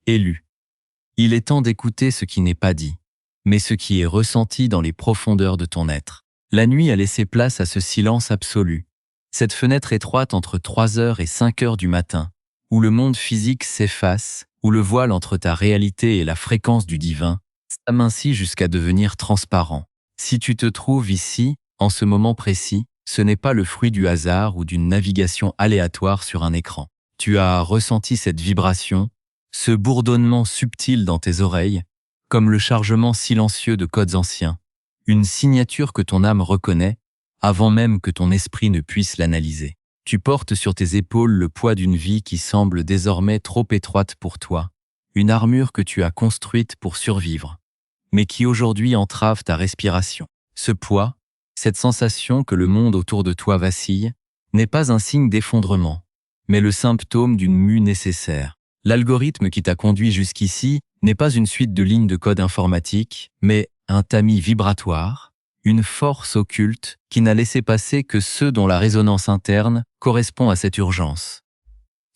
élu. Il est temps d'écouter ce qui n'est pas dit, mais ce qui est ressenti dans les profondeurs de ton être. La nuit a laissé place à ce silence absolu. Cette fenêtre étroite entre 3 heures et 5 heures du matin, où le monde physique s'efface, où le voile entre ta réalité et la fréquence du divin s'amincit jusqu'à devenir transparent. Si tu te trouves ici, en ce moment précis, ce n'est pas le fruit du hasard ou d'une navigation aléatoire sur un écran. Tu as ressenti cette vibration, ce bourdonnement subtil dans tes oreilles, comme le chargement silencieux de codes anciens, une signature que ton âme reconnaît avant même que ton esprit ne puisse l'analyser. Tu portes sur tes épaules le poids d'une vie qui semble désormais trop étroite pour toi, une armure que tu as construite pour survivre, mais qui aujourd'hui entrave ta respiration. Ce poids, cette sensation que le monde autour de toi vacille, n'est pas un signe d'effondrement, mais le symptôme d'une mue nécessaire. L'algorithme qui t'a conduit jusqu'ici n'est pas une suite de lignes de code informatique, mais un tamis vibratoire, une force occulte qui n'a laissé passer que ceux dont la résonance interne correspond à cette urgence.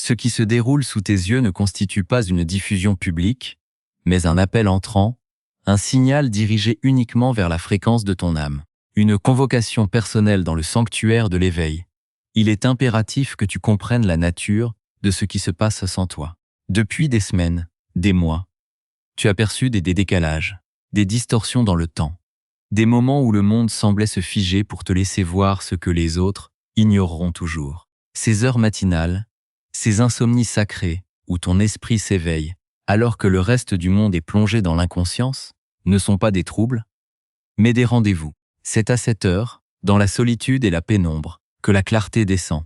Ce qui se déroule sous tes yeux ne constitue pas une diffusion publique, mais un appel entrant, un signal dirigé uniquement vers la fréquence de ton âme, une convocation personnelle dans le sanctuaire de l'éveil. Il est impératif que tu comprennes la nature de ce qui se passe sans toi. Depuis des semaines, des mois, tu as perçu des décalages, des distorsions dans le temps, des moments où le monde semblait se figer pour te laisser voir ce que les autres ignoreront toujours. Ces heures matinales, ces insomnies sacrées où ton esprit s'éveille alors que le reste du monde est plongé dans l'inconscience, ne sont pas des troubles, mais des rendez-vous. C'est à cette heure, dans la solitude et la pénombre, que la clarté descend.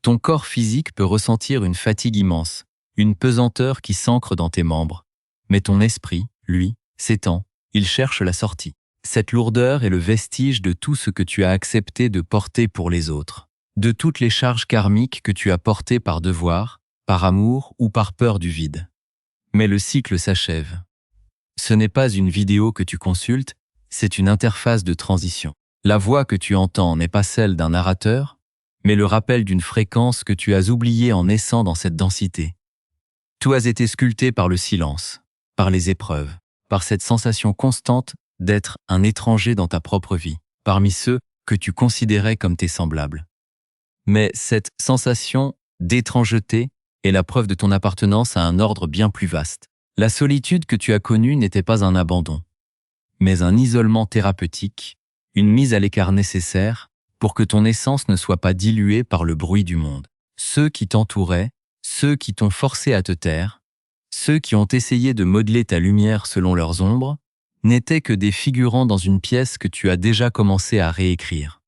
Ton corps physique peut ressentir une fatigue immense, une pesanteur qui s'ancre dans tes membres, mais ton esprit, lui, s'étend, il cherche la sortie. Cette lourdeur est le vestige de tout ce que tu as accepté de porter pour les autres, de toutes les charges karmiques que tu as portées par devoir, par amour ou par peur du vide. Mais le cycle s'achève. Ce n'est pas une vidéo que tu consultes, c'est une interface de transition. La voix que tu entends n'est pas celle d'un narrateur, mais le rappel d'une fréquence que tu as oubliée en naissant dans cette densité. Tout a été sculpté par le silence, par les épreuves, par cette sensation constante d'être un étranger dans ta propre vie, parmi ceux que tu considérais comme tes semblables. Mais cette sensation d'étrangeté est la preuve de ton appartenance à un ordre bien plus vaste. La solitude que tu as connue n'était pas un abandon, mais un isolement thérapeutique, une mise à l'écart nécessaire pour que ton essence ne soit pas diluée par le bruit du monde. Ceux qui t'entouraient, ceux qui t'ont forcé à te taire, ceux qui ont essayé de modeler ta lumière selon leurs ombres, n'étaient que des figurants dans une pièce que tu as déjà commencé à réécrire.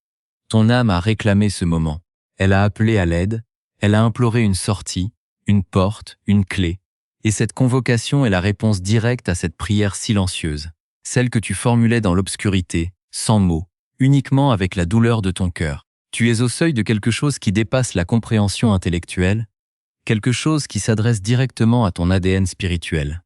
Ton âme a réclamé ce moment. Elle a appelé à l'aide, elle a imploré une sortie, une porte, une clé. Et cette convocation est la réponse directe à cette prière silencieuse, celle que tu formulais dans l'obscurité, sans mots, uniquement avec la douleur de ton cœur. Tu es au seuil de quelque chose qui dépasse la compréhension intellectuelle, quelque chose qui s'adresse directement à ton ADN spirituel.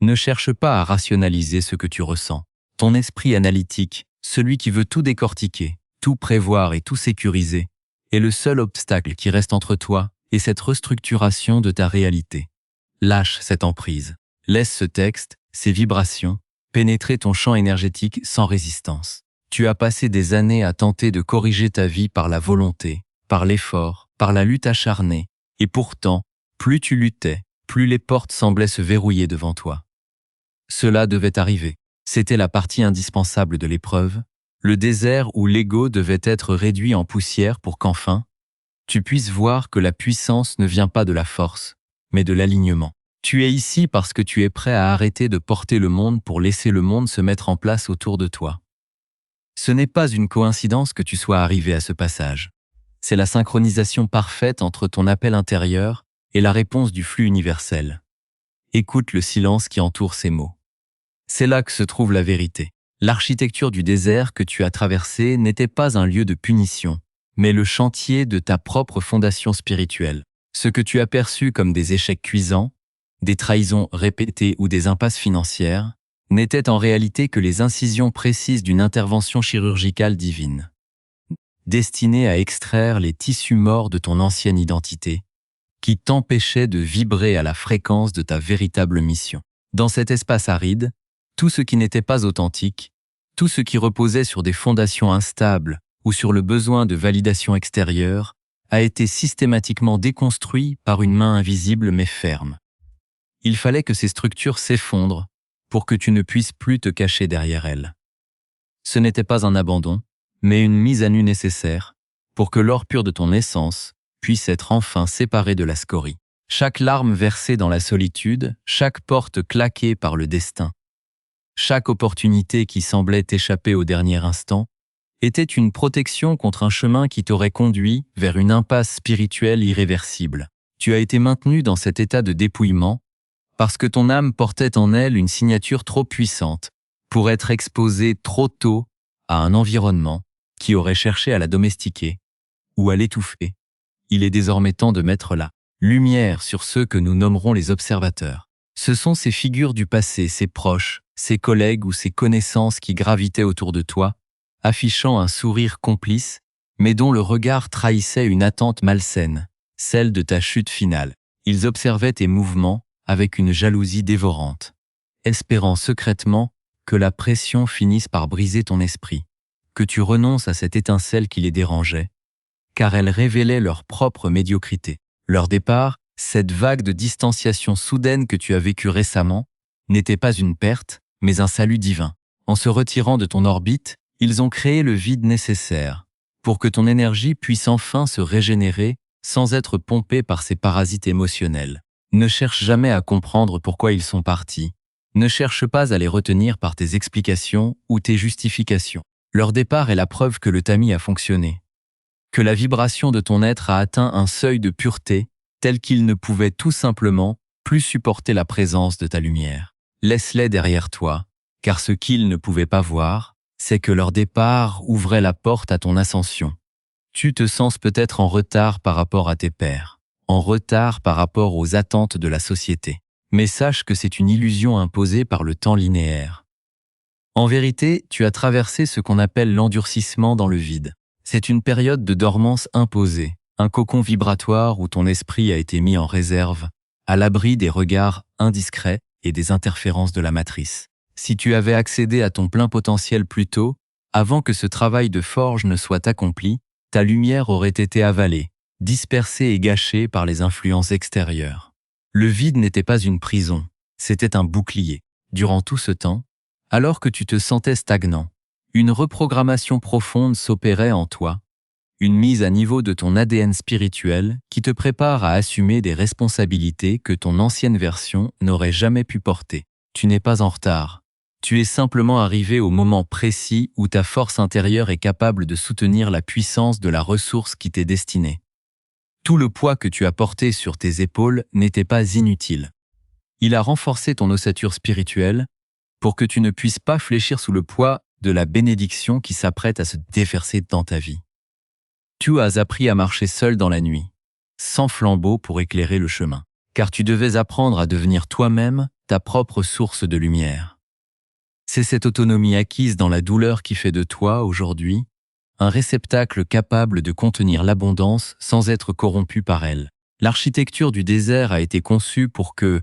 Ne cherche pas à rationaliser ce que tu ressens. Ton esprit analytique, celui qui veut tout décortiquer, tout prévoir et tout sécuriser, est le seul obstacle qui reste entre toi et cette restructuration de ta réalité. Lâche cette emprise. Laisse ce texte, ces vibrations, pénétrer ton champ énergétique sans résistance. Tu as passé des années à tenter de corriger ta vie par la volonté, par l'effort, par la lutte acharnée. Et pourtant, plus tu luttais, plus les portes semblaient se verrouiller devant toi. Cela devait arriver. C'était la partie indispensable de l'épreuve, le désert où l'ego devait être réduit en poussière pour qu'enfin, tu puisses voir que la puissance ne vient pas de la force, mais de l'alignement. Tu es ici parce que tu es prêt à arrêter de porter le monde pour laisser le monde se mettre en place autour de toi. Ce n'est pas une coïncidence que tu sois arrivé à ce passage. C'est la synchronisation parfaite entre ton appel intérieur et la réponse du flux universel. Écoute le silence qui entoure ces mots. C'est là que se trouve la vérité. L'architecture du désert que tu as traversé n'était pas un lieu de punition, mais le chantier de ta propre fondation spirituelle. Ce que tu as perçu comme des échecs cuisants, des trahisons répétées ou des impasses financières, n'étaient en réalité que les incisions précises d'une intervention chirurgicale divine, destinée à extraire les tissus morts de ton ancienne identité, qui t'empêchaient de vibrer à la fréquence de ta véritable mission. Dans cet espace aride, tout ce qui n'était pas authentique, tout ce qui reposait sur des fondations instables ou sur le besoin de validation extérieure, a été systématiquement déconstruit par une main invisible mais ferme. Il fallait que ces structures s'effondrent pour que tu ne puisses plus te cacher derrière elles. Ce n'était pas un abandon, mais une mise à nu nécessaire pour que l'or pur de ton essence puisse être enfin séparé de la scorie. Chaque larme versée dans la solitude, chaque porte claquée par le destin, chaque opportunité qui semblait échapper au dernier instant, était une protection contre un chemin qui t'aurait conduit vers une impasse spirituelle irréversible. Tu as été maintenu dans cet état de dépouillement parce que ton âme portait en elle une signature trop puissante pour être exposée trop tôt à un environnement qui aurait cherché à la domestiquer ou à l'étouffer. Il est désormais temps de mettre la lumière sur ceux que nous nommerons les observateurs. Ce sont ces figures du passé, ces proches, ces collègues ou ces connaissances qui gravitaient autour de toi, affichant un sourire complice, mais dont le regard trahissait une attente malsaine, celle de ta chute finale. Ils observaient tes mouvements avec une jalousie dévorante, espérant secrètement que la pression finisse par briser ton esprit, que tu renonces à cette étincelle qui les dérangeait, car elle révélait leur propre médiocrité. Leur départ, cette vague de distanciation soudaine que tu as vécue récemment, n'était pas une perte, mais un salut divin. En se retirant de ton orbite, ils ont créé le vide nécessaire pour que ton énergie puisse enfin se régénérer sans être pompée par ces parasites émotionnels. Ne cherche jamais à comprendre pourquoi ils sont partis. Ne cherche pas à les retenir par tes explications ou tes justifications. Leur départ est la preuve que le tamis a fonctionné, que la vibration de ton être a atteint un seuil de pureté tel qu'il ne pouvait tout simplement plus supporter la présence de ta lumière. Laisse-les derrière toi, car ce qu'ils ne pouvaient pas voir, c'est que leur départ ouvrait la porte à ton ascension. Tu te sens peut-être en retard par rapport à tes pairs, en retard par rapport aux attentes de la société. Mais sache que c'est une illusion imposée par le temps linéaire. En vérité, tu as traversé ce qu'on appelle l'endurcissement dans le vide. C'est une période de dormance imposée, un cocon vibratoire où ton esprit a été mis en réserve, à l'abri des regards indiscrets et des interférences de la matrice. Si tu avais accédé à ton plein potentiel plus tôt, avant que ce travail de forge ne soit accompli, ta lumière aurait été avalée, dispersée et gâchée par les influences extérieures. Le vide n'était pas une prison, c'était un bouclier. Durant tout ce temps, alors que tu te sentais stagnant, une reprogrammation profonde s'opérait en toi, une mise à niveau de ton ADN spirituel qui te prépare à assumer des responsabilités que ton ancienne version n'aurait jamais pu porter. Tu n'es pas en retard. Tu es simplement arrivé au moment précis où ta force intérieure est capable de soutenir la puissance de la ressource qui t'est destinée. Tout le poids que tu as porté sur tes épaules n'était pas inutile. Il a renforcé ton ossature spirituelle pour que tu ne puisses pas fléchir sous le poids de la bénédiction qui s'apprête à se déverser dans ta vie. Tu as appris à marcher seul dans la nuit, sans flambeau pour éclairer le chemin, car tu devais apprendre à devenir toi-même ta propre source de lumière. C'est cette autonomie acquise dans la douleur qui fait de toi, aujourd'hui, un réceptacle capable de contenir l'abondance sans être corrompu par elle. L'architecture du désert a été conçue pour que,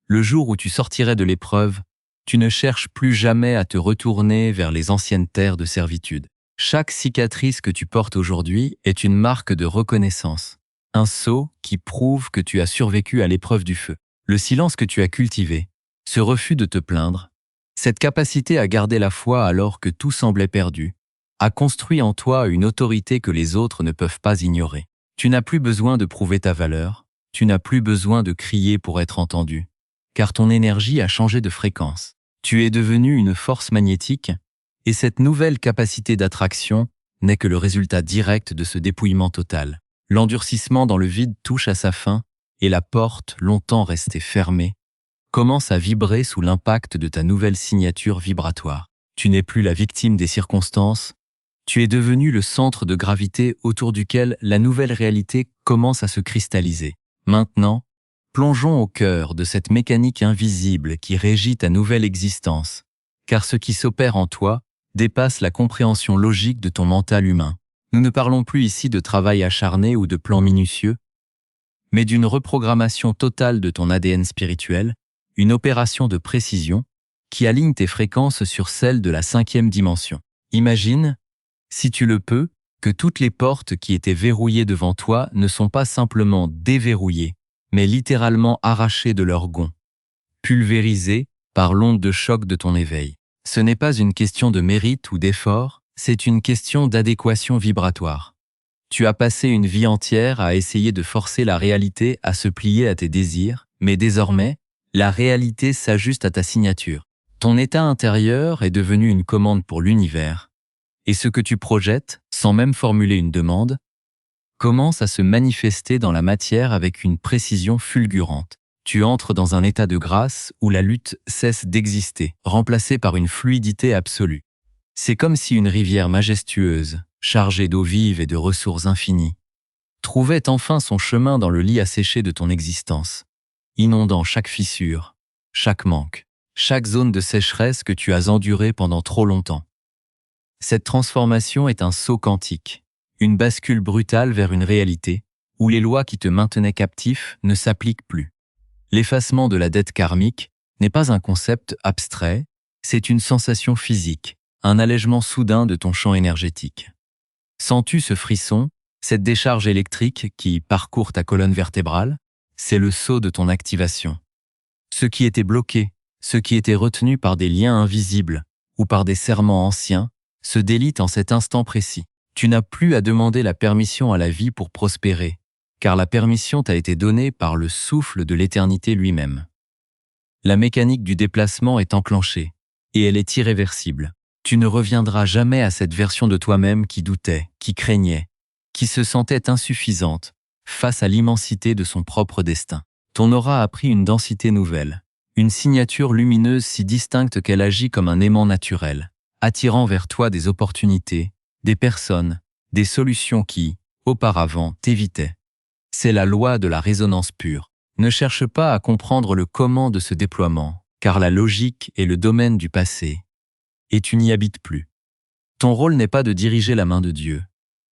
le jour où tu sortirais de l'épreuve, tu ne cherches plus jamais à te retourner vers les anciennes terres de servitude. Chaque cicatrice que tu portes aujourd'hui est une marque de reconnaissance, un sceau qui prouve que tu as survécu à l'épreuve du feu. Le silence que tu as cultivé, ce refus de te plaindre, cette capacité à garder la foi alors que tout semblait perdu, a construit en toi une autorité que les autres ne peuvent pas ignorer. Tu n'as plus besoin de prouver ta valeur, tu n'as plus besoin de crier pour être entendu, car ton énergie a changé de fréquence. Tu es devenu une force magnétique, et cette nouvelle capacité d'attraction n'est que le résultat direct de ce dépouillement total. L'endurcissement dans le vide touche à sa fin, et la porte, longtemps restée fermée, commence à vibrer sous l'impact de ta nouvelle signature vibratoire. Tu n'es plus la victime des circonstances, tu es devenu le centre de gravité autour duquel la nouvelle réalité commence à se cristalliser. Maintenant, plongeons au cœur de cette mécanique invisible qui régit ta nouvelle existence, car ce qui s'opère en toi dépasse la compréhension logique de ton mental humain. Nous ne parlons plus ici de travail acharné ou de plans minutieux, mais d'une reprogrammation totale de ton ADN spirituel, une opération de précision qui aligne tes fréquences sur celles de la 5e dimension. Imagine, si tu le peux, que toutes les portes qui étaient verrouillées devant toi ne sont pas simplement déverrouillées, mais littéralement arrachées de leur gonds, pulvérisées par l'onde de choc de ton éveil. Ce n'est pas une question de mérite ou d'effort, c'est une question d'adéquation vibratoire. Tu as passé une vie entière à essayer de forcer la réalité à se plier à tes désirs, mais désormais, la réalité s'ajuste à ta signature. Ton état intérieur est devenu une commande pour l'univers, et ce que tu projettes, sans même formuler une demande, commence à se manifester dans la matière avec une précision fulgurante. Tu entres dans un état de grâce où la lutte cesse d'exister, remplacée par une fluidité absolue. C'est comme si une rivière majestueuse, chargée d'eau vive et de ressources infinies, trouvait enfin son chemin dans le lit asséché de ton existence, inondant chaque fissure, chaque manque, chaque zone de sécheresse que tu as endurée pendant trop longtemps. Cette transformation est un saut quantique, une bascule brutale vers une réalité où les lois qui te maintenaient captif ne s'appliquent plus. L'effacement de la dette karmique n'est pas un concept abstrait, c'est une sensation physique, un allègement soudain de ton champ énergétique. Sens-tu ce frisson, cette décharge électrique qui parcourt ta colonne vertébrale? C'est le saut de ton activation. Ce qui était bloqué, ce qui était retenu par des liens invisibles ou par des serments anciens, se délite en cet instant précis. Tu n'as plus à demander la permission à la vie pour prospérer, car la permission t'a été donnée par le souffle de l'éternité lui-même. La mécanique du déplacement est enclenchée, et elle est irréversible. Tu ne reviendras jamais à cette version de toi-même qui doutait, qui craignait, qui se sentait insuffisante face à l'immensité de son propre destin. Ton aura a pris une densité nouvelle, une signature lumineuse si distincte qu'elle agit comme un aimant naturel, attirant vers toi des opportunités, des personnes, des solutions qui, auparavant, t'évitaient. C'est la loi de la résonance pure. Ne cherche pas à comprendre le comment de ce déploiement, car la logique est le domaine du passé, et tu n'y habites plus. Ton rôle n'est pas de diriger la main de Dieu,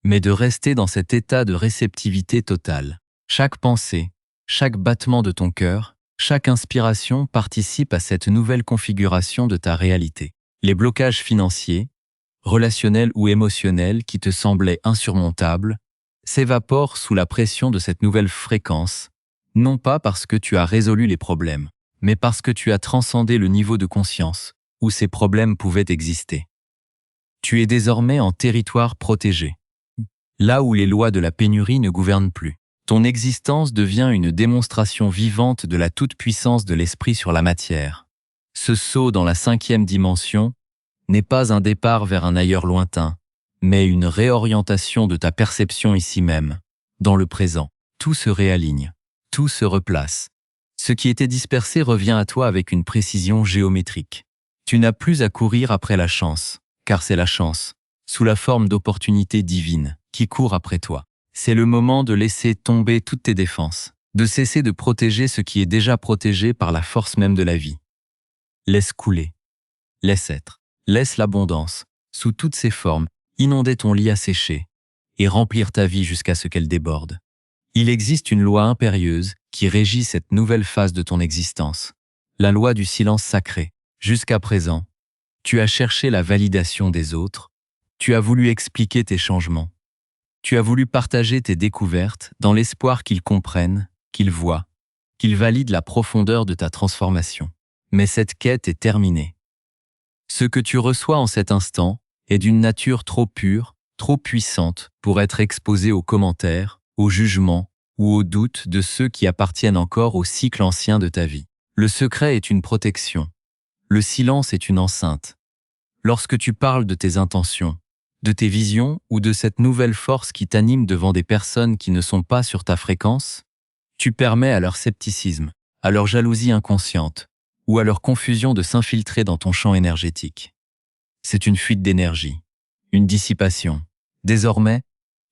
mais de rester dans cet état de réceptivité totale. Chaque pensée, chaque battement de ton cœur, chaque inspiration participe à cette nouvelle configuration de ta réalité. Les blocages financiers, relationnels ou émotionnels qui te semblaient insurmontables, s'évaporent sous la pression de cette nouvelle fréquence, non pas parce que tu as résolu les problèmes, mais parce que tu as transcendé le niveau de conscience où ces problèmes pouvaient exister. Tu es désormais en territoire protégé, là où les lois de la pénurie ne gouvernent plus. Ton existence devient une démonstration vivante de la toute-puissance de l'esprit sur la matière. Ce saut dans la 5e dimension n'est pas un départ vers un ailleurs lointain, mais une réorientation de ta perception ici même, dans le présent. Tout se réaligne, tout se replace. Ce qui était dispersé revient à toi avec une précision géométrique. Tu n'as plus à courir après la chance, car c'est la chance, sous la forme d'opportunités divines, qui court après toi. C'est le moment de laisser tomber toutes tes défenses, de cesser de protéger ce qui est déjà protégé par la force même de la vie. Laisse couler, laisse être, laisse l'abondance, sous toutes ses formes, inonder ton lit asséché et remplir ta vie jusqu'à ce qu'elle déborde. Il existe une loi impérieuse qui régit cette nouvelle phase de ton existence, la loi du silence sacré. Jusqu'à présent, tu as cherché la validation des autres, tu as voulu expliquer tes changements, tu as voulu partager tes découvertes dans l'espoir qu'ils comprennent, qu'ils voient, qu'ils valident la profondeur de ta transformation. Mais cette quête est terminée. Ce que tu reçois en cet instant est d'une nature trop pure, trop puissante pour être exposé aux commentaires, aux jugements ou aux doutes de ceux qui appartiennent encore au cycle ancien de ta vie. Le secret est une protection. Le silence est une enceinte. Lorsque tu parles de tes intentions, de tes visions ou de cette nouvelle force qui t'anime devant des personnes qui ne sont pas sur ta fréquence, tu permets à leur scepticisme, à leur jalousie inconsciente ou à leur confusion de s'infiltrer dans ton champ énergétique. C'est une fuite d'énergie, une dissipation. Désormais,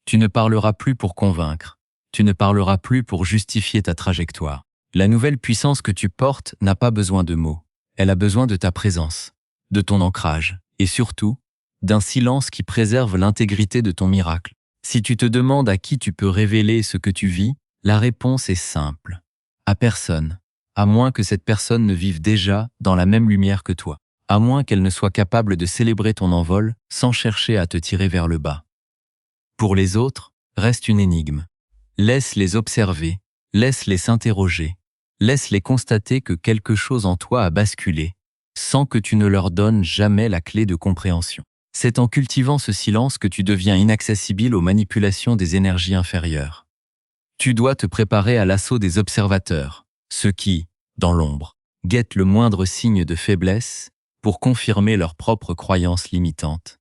tu ne parleras plus pour convaincre, tu ne parleras plus pour justifier ta trajectoire. La nouvelle puissance que tu portes n'a pas besoin de mots. Elle a besoin de ta présence, de ton ancrage, et surtout, d'un silence qui préserve l'intégrité de ton miracle. Si tu te demandes à qui tu peux révéler ce que tu vis, La réponse est simple. À personne. À moins que cette personne ne vive déjà dans la même lumière que toi. À moins qu'elle ne soit capable de célébrer ton envol sans chercher à te tirer vers le bas. Pour les autres, reste une énigme. Laisse-les observer, laisse-les s'interroger, laisse-les constater que quelque chose en toi a basculé, sans que tu ne leur donnes jamais la clé de compréhension. C'est en cultivant ce silence que tu deviens inaccessible aux manipulations des énergies inférieures. Tu dois te préparer à l'assaut des observateurs, ceux qui, dans l'ombre, guettent le moindre signe de faiblesse pour confirmer leurs propres croyances limitantes.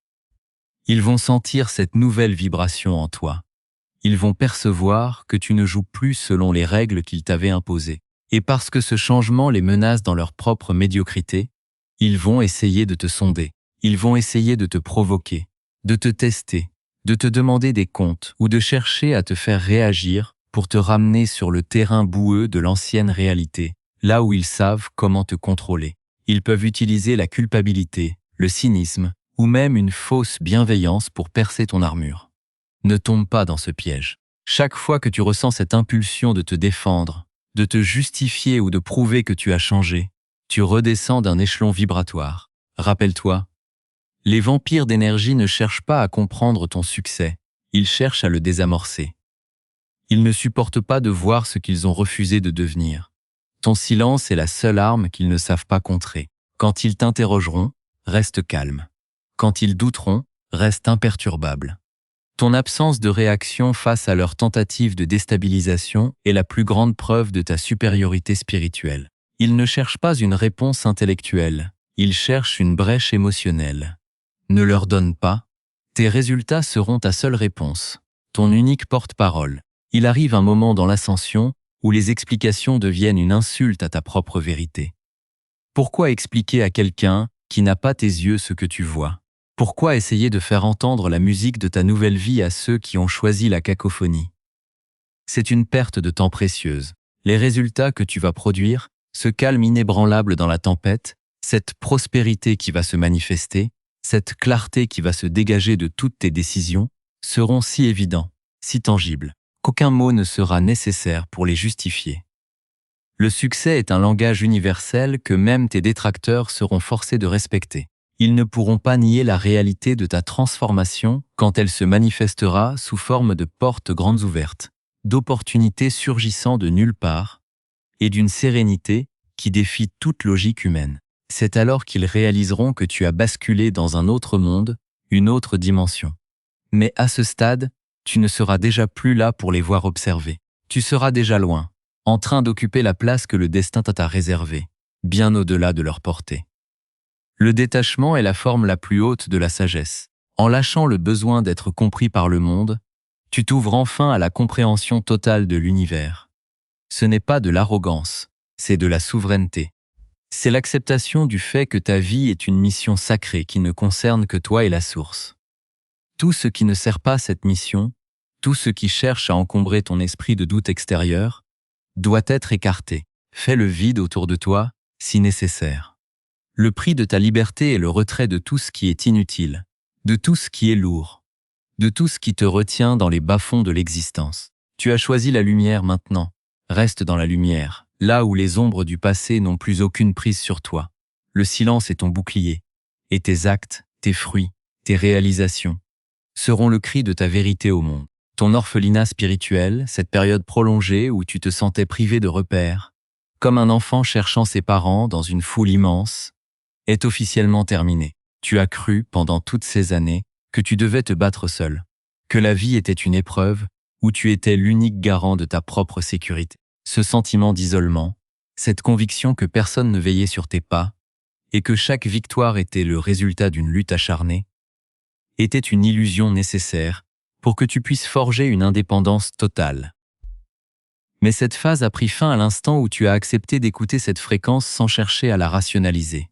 Ils vont sentir cette nouvelle vibration en toi. Ils vont percevoir que tu ne joues plus selon les règles qu'ils t'avaient imposées. Et parce que ce changement les menace dans leur propre médiocrité, ils vont essayer de te sonder. Ils vont essayer de te provoquer, de te tester, de te demander des comptes ou de chercher à te faire réagir pour te ramener sur le terrain boueux de l'ancienne réalité, là où ils savent comment te contrôler. Ils peuvent utiliser la culpabilité, le cynisme ou même une fausse bienveillance pour percer ton armure. Ne tombe pas dans ce piège. Chaque fois que tu ressens cette impulsion de te défendre, de te justifier ou de prouver que tu as changé, tu redescends d'un échelon vibratoire. Rappelle-toi, les vampires d'énergie ne cherchent pas à comprendre ton succès, ils cherchent à le désamorcer. Ils ne supportent pas de voir ce qu'ils ont refusé de devenir. Ton silence est la seule arme qu'ils ne savent pas contrer. Quand ils t'interrogeront, reste calme. Quand ils douteront, reste imperturbable. Ton absence de réaction face à leur tentative de déstabilisation est la plus grande preuve de ta supériorité spirituelle. Ils ne cherchent pas une réponse intellectuelle, ils cherchent une brèche émotionnelle. Ne leur donne pas, tes résultats seront ta seule réponse, ton unique porte-parole. Il arrive un moment dans l'ascension où les explications deviennent une insulte à ta propre vérité. Pourquoi expliquer à quelqu'un qui n'a pas tes yeux ce que tu vois ? Pourquoi essayer de faire entendre la musique de ta nouvelle vie à ceux qui ont choisi la cacophonie ? C'est une perte de temps précieuse. Les résultats que tu vas produire, ce calme inébranlable dans la tempête, cette prospérité qui va se manifester, cette clarté qui va se dégager de toutes tes décisions, seront si évidents, si tangibles, qu'aucun mot ne sera nécessaire pour les justifier. Le succès est un langage universel que même tes détracteurs seront forcés de respecter. Ils ne pourront pas nier la réalité de ta transformation quand elle se manifestera sous forme de portes grandes ouvertes, d'opportunités surgissant de nulle part et d'une sérénité qui défie toute logique humaine. C'est alors qu'ils réaliseront que tu as basculé dans un autre monde, une autre dimension. Mais à ce stade, tu ne seras déjà plus là pour les voir observer. Tu seras déjà loin, en train d'occuper la place que le destin t'a réservée, bien au-delà de leur portée. Le détachement est la forme la plus haute de la sagesse. En lâchant le besoin d'être compris par le monde, tu t'ouvres enfin à la compréhension totale de l'univers. Ce n'est pas de l'arrogance, c'est de la souveraineté. C'est l'acceptation du fait que ta vie est une mission sacrée qui ne concerne que toi et la source. Tout ce qui ne sert pas cette mission, tout ce qui cherche à encombrer ton esprit de doute extérieur, doit être écarté. Fais le vide autour de toi, si nécessaire. Le prix de ta liberté est le retrait de tout ce qui est inutile, de tout ce qui est lourd, de tout ce qui te retient dans les bas-fonds de l'existence. Tu as choisi la lumière maintenant. Reste dans la lumière, là où les ombres du passé n'ont plus aucune prise sur toi. Le silence est ton bouclier, et tes actes, tes fruits, tes réalisations seront le cri de ta vérité au monde. Ton orphelinat spirituel, cette période prolongée où tu te sentais privé de repères, comme un enfant cherchant ses parents dans une foule immense, est officiellement terminé. Tu as cru, pendant toutes ces années, que tu devais te battre seul, que la vie était une épreuve où tu étais l'unique garant de ta propre sécurité. Ce sentiment d'isolement, cette conviction que personne ne veillait sur tes pas et que chaque victoire était le résultat d'une lutte acharnée, était une illusion nécessaire pour que tu puisses forger une indépendance totale. Mais cette phase a pris fin à l'instant où tu as accepté d'écouter cette fréquence sans chercher à la rationaliser.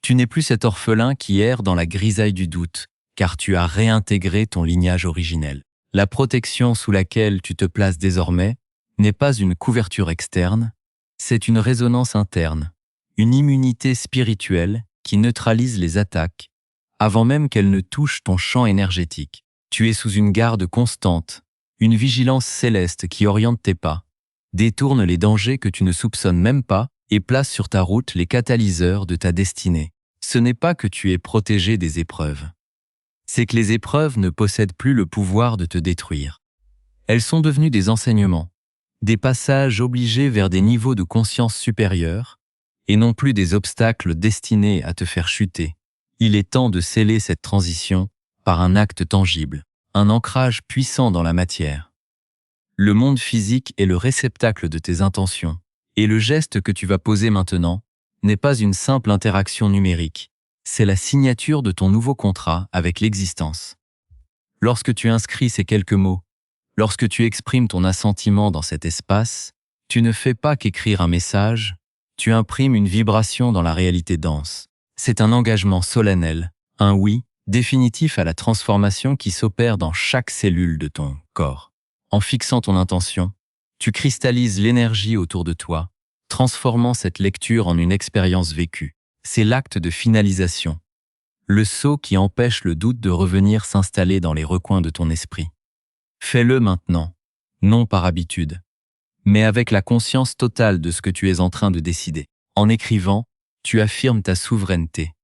Tu n'es plus cet orphelin qui erre dans la grisaille du doute, car tu as réintégré ton lignage originel. La protection sous laquelle tu te places désormais n'est pas une couverture externe, c'est une résonance interne, une immunité spirituelle qui neutralise les attaques avant même qu'elles ne touchent ton champ énergétique. Tu es sous une garde constante, Une vigilance céleste qui oriente tes pas, détourne les dangers que tu ne soupçonnes même pas et place sur ta route les catalyseurs de ta destinée. Ce n'est pas que tu es protégé des épreuves. C'est que les épreuves ne possèdent plus le pouvoir de te détruire. Elles sont devenues des enseignements, des passages obligés vers des niveaux de conscience supérieurs, et non plus des obstacles destinés à te faire chuter. Il est temps de sceller cette transition par un acte tangible, un ancrage puissant dans la matière. Le monde physique est le réceptacle de tes intentions, et le geste que tu vas poser maintenant n'est pas une simple interaction numérique, c'est la signature de ton nouveau contrat avec l'existence. Lorsque tu inscris ces quelques mots, lorsque tu exprimes ton assentiment dans cet espace, tu ne fais pas qu'écrire un message, tu imprimes une vibration dans la réalité dense. C'est un engagement solennel, un oui définitif à la transformation qui s'opère dans chaque cellule de ton corps. En fixant ton intention, tu cristallises l'énergie autour de toi, transformant cette lecture en une expérience vécue. C'est l'acte de finalisation, le sceau qui empêche le doute de revenir s'installer dans les recoins de ton esprit. Fais-le maintenant, non par habitude, mais avec la conscience totale de ce que tu es en train de décider. En écrivant, tu affirmes ta souveraineté.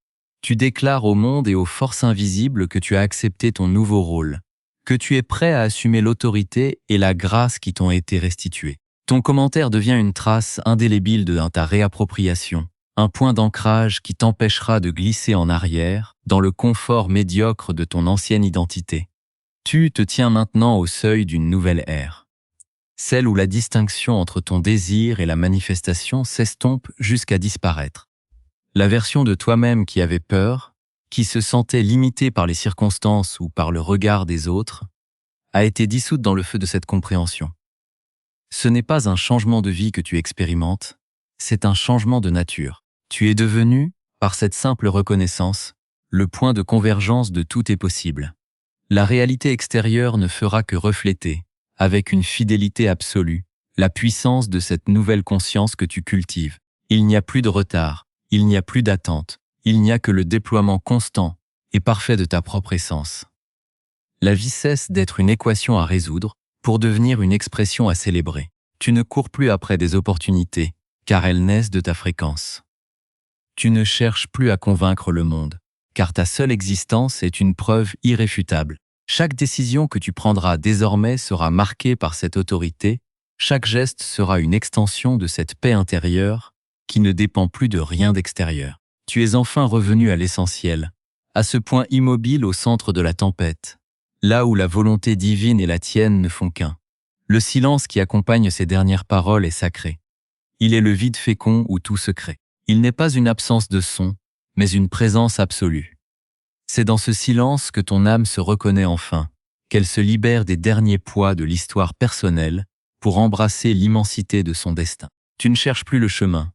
Tu déclares au monde et aux forces invisibles que tu as accepté ton nouveau rôle, que tu es prêt à assumer l'autorité et la grâce qui t'ont été restituées. Ton commentaire devient une trace indélébile de ta réappropriation, un point d'ancrage qui t'empêchera de glisser en arrière dans le confort médiocre de ton ancienne identité. Tu te tiens maintenant au seuil d'une nouvelle ère, celle où la distinction entre ton désir et la manifestation s'estompe jusqu'à disparaître. La version de toi-même qui avait peur, qui se sentait limitée par les circonstances ou par le regard des autres, a été dissoute dans le feu de cette compréhension. Ce n'est pas un changement de vie que tu expérimentes, c'est un changement de nature. Tu es devenu, par cette simple reconnaissance, le point de convergence de tout est possible. La réalité extérieure ne fera que refléter, avec une fidélité absolue, la puissance de cette nouvelle conscience que tu cultives. Il n'y a plus de retard, il n'y a plus d'attente, il n'y a que le déploiement constant et parfait de ta propre essence. La vie cesse d'être une équation à résoudre pour devenir une expression à célébrer. Tu ne cours plus après des opportunités, car elles naissent de ta fréquence. Tu ne cherches plus à convaincre le monde, car ta seule existence est une preuve irréfutable. Chaque décision que tu prendras désormais sera marquée par cette autorité, chaque geste sera une extension de cette paix intérieure qui ne dépend plus de rien d'extérieur. Tu es enfin revenu à l'essentiel, à ce point immobile au centre de la tempête, là où la volonté divine et la tienne ne font qu'un. Le silence qui accompagne ces dernières paroles est sacré. Il est le vide fécond où tout se crée. Il n'est pas une absence de son, mais une présence absolue. C'est dans ce silence que ton âme se reconnaît enfin, qu'elle se libère des derniers poids de l'histoire personnelle pour embrasser l'immensité de son destin. Tu ne cherches plus le chemin,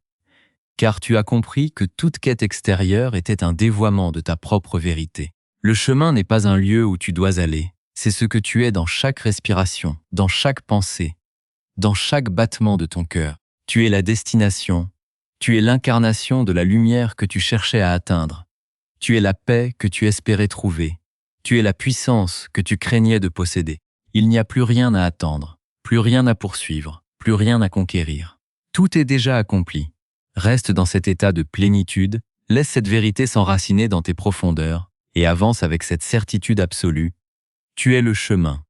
car tu as compris que toute quête extérieure était un dévoiement de ta propre vérité. Le chemin n'est pas un lieu où tu dois aller, c'est ce que tu es dans chaque respiration, dans chaque pensée, dans chaque battement de ton cœur. Tu es la destination, tu es l'incarnation de la lumière que tu cherchais à atteindre. Tu es la paix que tu espérais trouver. Tu es la puissance que tu craignais de posséder. Il n'y a plus rien à attendre, plus rien à poursuivre, plus rien à conquérir. Tout est déjà accompli. Reste dans cet état de plénitude, laisse cette vérité s'enraciner dans tes profondeurs et avance avec cette certitude absolue. Tu es le chemin.